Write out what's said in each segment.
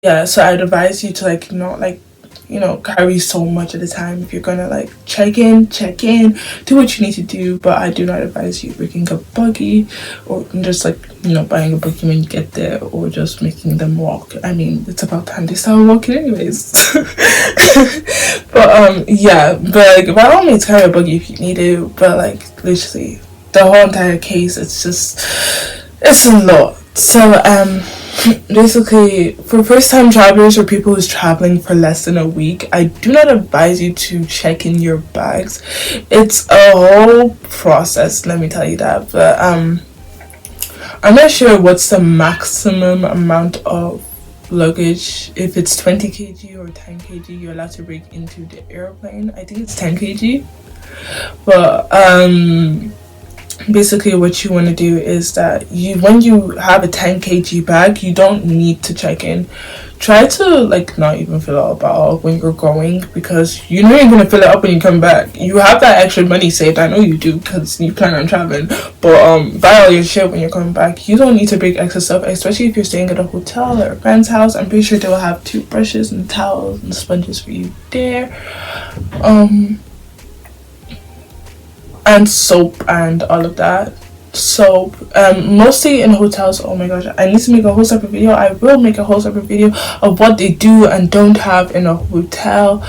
Yeah, so I'd advise you to like not like carry so much at a time. If you're gonna like check in, do what you need to do, but I do not advise you bringing a buggy or just like buying a buggy when you get there, or just making them walk. I mean, it's about time they start walking anyways. But yeah, but like by all means carry a buggy if you need it, but like literally the whole entire case, it's a lot. So basically, for first time travelers or people who's traveling for less than a week, I do not advise you to check in your bags. It's a whole process, let me tell you that. But I'm not sure what's the maximum amount of luggage. If it's 20 kg or 10 kg you're allowed to bring into the airplane. I think it's 10 kg. But basically what you want to do is that when you have a 10 kg bag, you don't need to check in. Try to like not even fill it up at all when you're going, because you're going to fill it up when you come back. You have that extra money saved, I know you do, because you plan on traveling, but buy all your shit when you're coming back. You don't need to bring extra stuff, especially if you're staying at a hotel or a friend's house. I'm pretty sure they will have toothbrushes and towels and sponges for you there, and soap and all of that. Soap, mostly in hotels. Oh my gosh, I need to make a whole separate video. I will make a whole separate video of what they do and don't have in a hotel,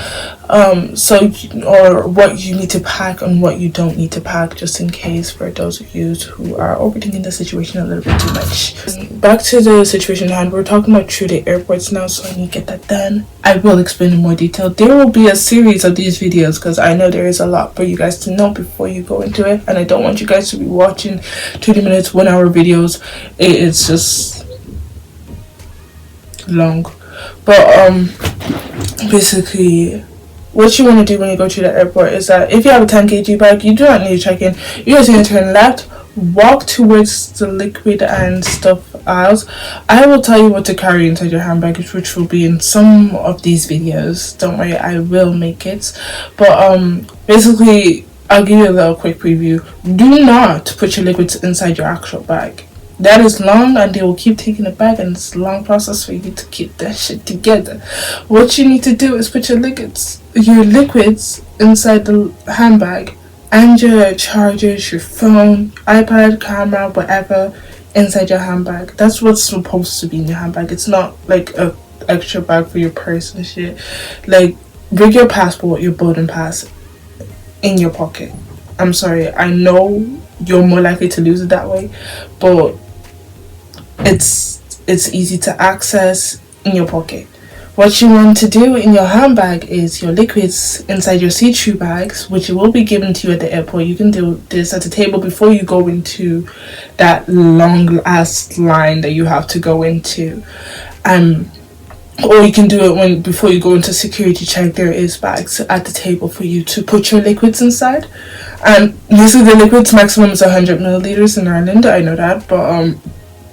or what you need to pack and what you don't need to pack, just in case, for those of you who are overthinking the situation a little bit too much. Back to the situation at hand. We're talking about through the airports now, so I need to get that done. I will explain in more detail. There will be a series of these videos because I know there is a lot for you guys to know before you go into it, and I don't want you guys to be watching 20 minutes 1 hour videos. It's just long. But basically what you want to do when you go to the airport is that if you have a 10 kg bag, you do not need to check in. You just need to turn left, walk towards the liquid and stuff aisles. I will tell you what to carry inside your handbag, which will be in some of these videos. Don't worry, I will make it. But basically, I'll give you a little quick preview. Do not put your liquids inside your actual bag. That is long, and they will keep taking it back, and it's a long process for you to keep that shit together. What you need to do is put your liquids inside the handbag, and your chargers, your phone, iPad, camera, whatever, inside your handbag. That's what's supposed to be in your handbag. It's not like a extra bag for your purse and shit. Like, bring your passport, your boarding pass in your pocket. I'm sorry, I know you're more likely to lose it that way, but it's easy to access in your pocket. What you want to do in your handbag is your liquids inside your see-through bags, which will be given to you at the airport. You can do this at the table before you go into that long ass line that you have to go into, or you can do it before you go into security check. There is bags at the table for you to put your liquids inside, and usually the liquids maximum is 100 milliliters in Ireland. I know that, but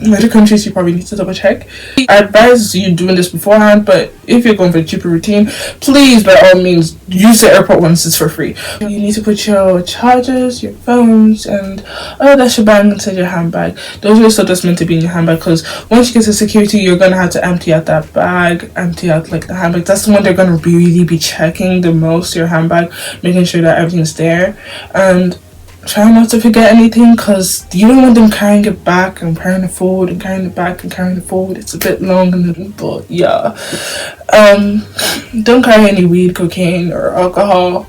in other countries you probably need to double check. I advise you doing this beforehand, but if you're going for a cheaper routine, please by all means use the airport ones. It's for free. You need to put your chargers, your phones, and all that shebang inside your handbag. Those are still just meant to be in your handbag, because once you get to security, you're gonna have to empty out that bag, empty out like the handbag. That's the one they're gonna really be checking the most, your handbag, making sure that everything's there. And try not to forget anything, because you don't want them carrying it back and carrying it forward and carrying it back and carrying it forward. It's a bit long, but yeah. Don't carry any weed, cocaine, or alcohol.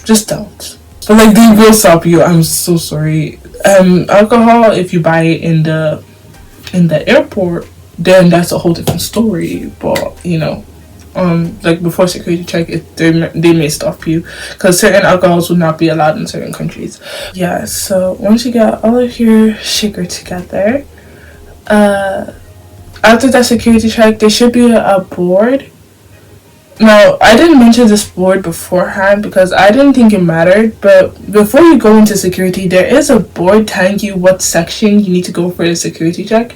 Just don't. But like, they will stop you. I'm so sorry. Alcohol, if you buy it in the airport, then that's a whole different story. But like before security check, they may stop you, because certain alcohols will not be allowed in certain countries. Yeah, so once you get all of your sugar together, after that security check, there should be a board. Now, I didn't mention this board beforehand because I didn't think it mattered, but before you go into security, there is a board telling you what section you need to go for the security check.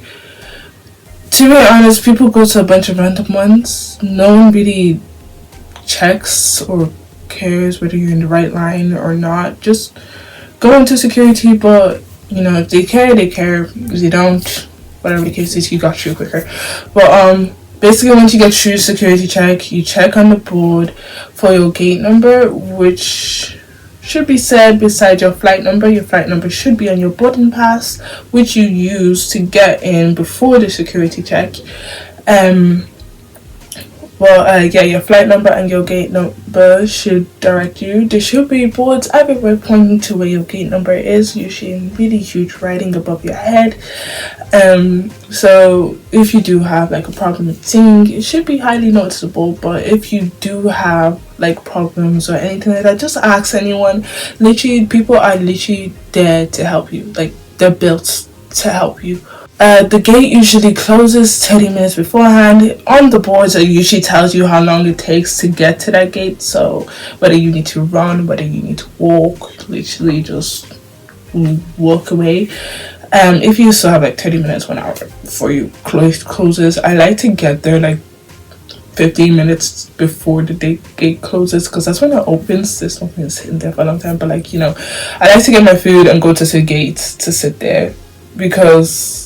To be honest, people go to a bunch of random ones. No one really checks or cares whether you're in the right line or not. Just go into security, but if they care, they care. If they don't, whatever the case is, you got through quicker. But Basically, once you get through security check, you check on the board for your gate number, which should be said beside your flight number. Your flight number should be on your boarding pass, which you use to get in before the security check. Your flight number and your gate number should direct you. There should be boards everywhere pointing to where your gate number is, usually in really huge writing above your head. So if you do have like a problem with seeing, it should be highly noticeable. But if you do have like problems or anything like that, just ask anyone. Literally, people are literally there to help you. Like, they're built to help you. The gate usually closes 30 minutes beforehand. On the boards, it usually tells you how long it takes to get to that gate. So whether you need to run, whether you need to walk, literally just walk away. If you still have like 30 minutes, 1 hour before you closes, I like to get there like 15 minutes before the gate closes, because that's when it opens. There's nothing sitting there for a long time, but like, I like to get my food and go to the gate to sit there, because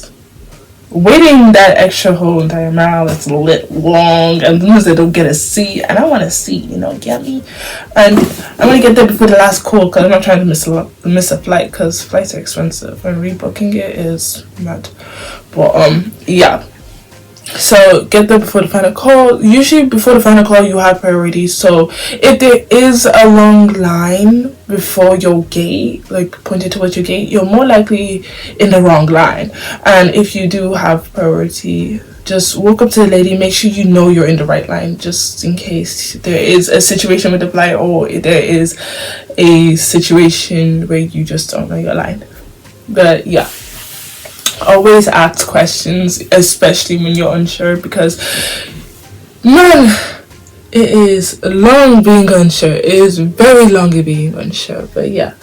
waiting that extra whole entire mile is a lit long, and then they don't get a seat, and I want a seat, get me? And I want to get there before the last call, because I'm not trying to miss a flight, because flights are expensive, and rebooking it is mad. But yeah, so get there before the final call. Usually before the final call you have priority, so if there is a long line before your gate, like pointed towards your gate, you're more likely in the wrong line. And if you do have priority, just walk up to the lady, make sure you know you're in the right line, just in case there is a situation with the flight, or there is a situation where you just don't know your line. But yeah, always ask questions, especially when you're unsure, because man, it is long being unsure. It is very long being unsure. But yeah,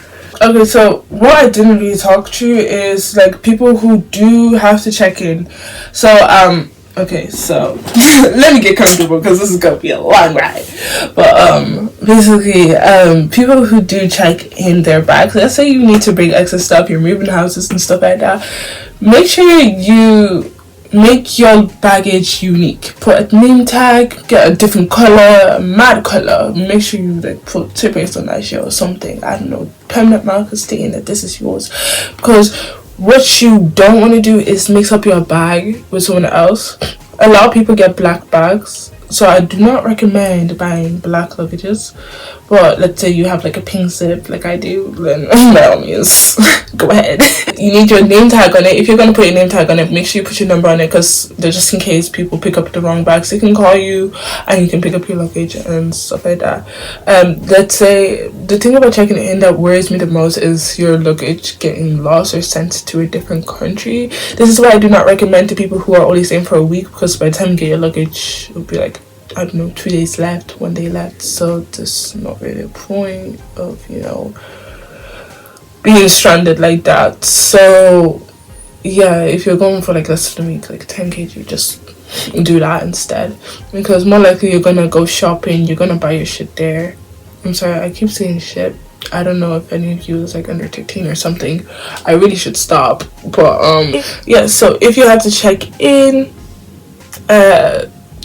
okay, so what I didn't really talk to is like people who do have to check in. So okay, so let me get comfortable, because this is gonna be a long ride. But basically, people who do check in their bags, let's say you need to bring extra stuff, you're moving houses and stuff like that, make sure you make your baggage unique. Put a name tag, get a different color, a matte color. Make sure you like put toothpaste on that shit or something. I don't know, permanent marker stating that this is yours. Because what you don't want to do is mix up your bag with someone else. A lot of people get black bags, so I do not recommend buying black luggages. But let's say you have like a pink zip like I do, then by all means go ahead. You need your name tag on it. If you're going to put your name tag on it, make sure you put your number on it, because just in case people pick up the wrong bags, they can call you and you can pick up your luggage and stuff like that. Let's say the thing about checking in that worries me the most is your luggage getting lost or sent to a different country. This is why I do not recommend to people who are only staying for a week, because by the time you get your luggage, it'll be like, I don't know, 2 days left, 1 day left. So there's not really a point of, being stranded like that. So yeah, if you're going for like less than a week, like 10 kg, just do that instead, because more likely you're gonna go shopping, you're gonna buy your shit there. I'm sorry, I keep saying shit. I don't know if any of you is like under 13 or something. I really should stop. But yeah, so if you have to check in,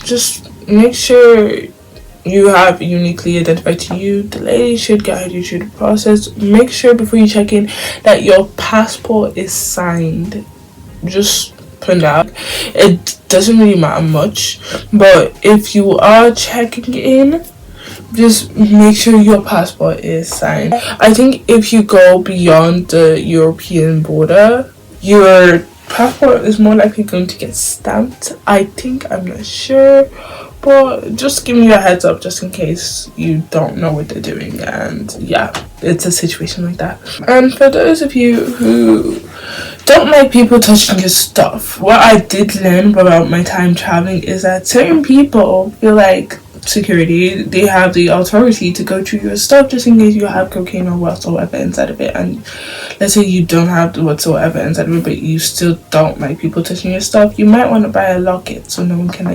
just make sure you have uniquely identified to you. The lady should guide you through the process. Make sure before you check in that your passport is signed. Just put that. It doesn't really matter much, but if you are checking in, just make sure your passport is signed. I think if you go beyond the European border, your passport is more likely going to get stamped. I think, I'm not sure, but just giving you a heads up just in case you don't know what they're doing. And yeah, it's a situation like that. And for those of you who don't like people touching your stuff, what I did learn about my time traveling is that certain people feel like security, they have the authority to go through your stuff just in case you have cocaine or whatsoever inside of it. And let's say you don't have the whatsoever inside of it, but you still don't like people touching your stuff, you might want to buy a locket so no one can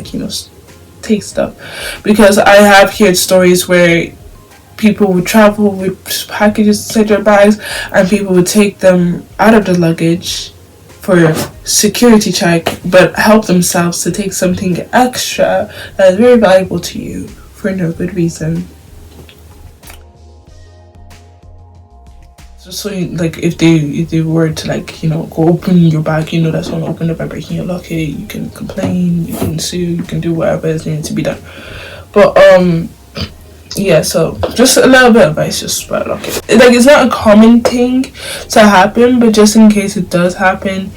take stuff. Because I have heard stories where people would travel with packages inside their bags and people would take them out of the luggage for security check, but help themselves to take something extra that is very valuable to you for no good reason. Just so you, like, if they were to, like, you know, go open your bag, you know that's going to open up by breaking your locket. You can complain, you can sue, you can do whatever is needed to be done. But yeah, so just a little bit of advice just about locket. Like, it's not a common thing to happen, but just in case it does happen,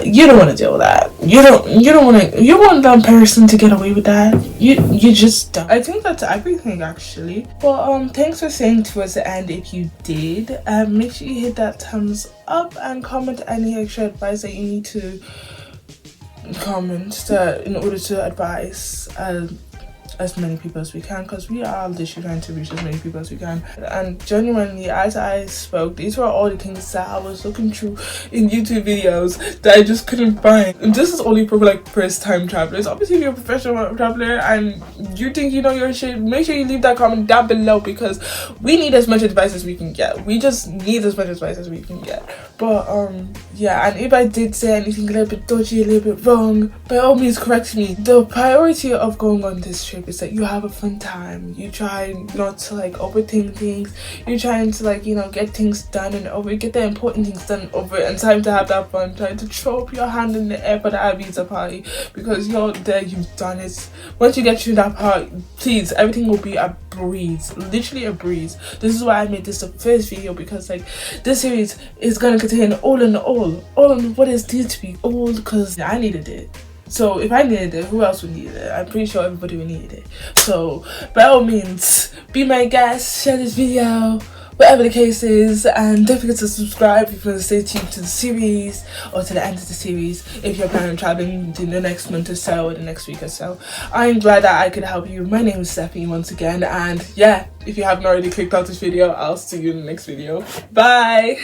you don't want to deal with that. You don't want that person to get away with that. You just don't. I think that's everything, actually. Well, thanks for staying towards the end. If you did, make sure you hit that thumbs up and comment any extra advice that you need to comment in order to advise as many people as we can, because we are literally trying to reach as many people as we can. And genuinely, as I spoke, these were all the things that I was looking through in YouTube videos that I just couldn't find. And this is only for like first time travelers. Obviously, if you're a professional traveler and you think you know your shit, make sure you leave that comment down below, because we need as much advice as we can get. We just need as much advice as we can get. But yeah, and if I did say anything a little bit dodgy, a little bit wrong, by all means correct me. The priority of going on this trip is that you have a fun time. You try not to like overthink things. You're trying to, like, you know, get things done and over, get the important things done over, and time to have that fun. Trying to throw up your hand in the air for the Ibiza party, because you're there, you've done it. Once you get through that part, please, everything will be a breeze, literally a breeze. This is why I made this the first video, because like this series is gonna contain all in what it needs to be old, because I needed it. So if I needed it, who else would need it? I'm pretty sure everybody would need it. So by all means, be my guest, share this video, whatever the case is, and don't forget to subscribe if you want to stay tuned to the series or to the end of the series if you're planning on traveling in the next month or so or the next week or so. I'm glad that I could help you. My name is Stephanie once again, and yeah, if you haven't already clicked out this video, I'll see you in the next video. Bye!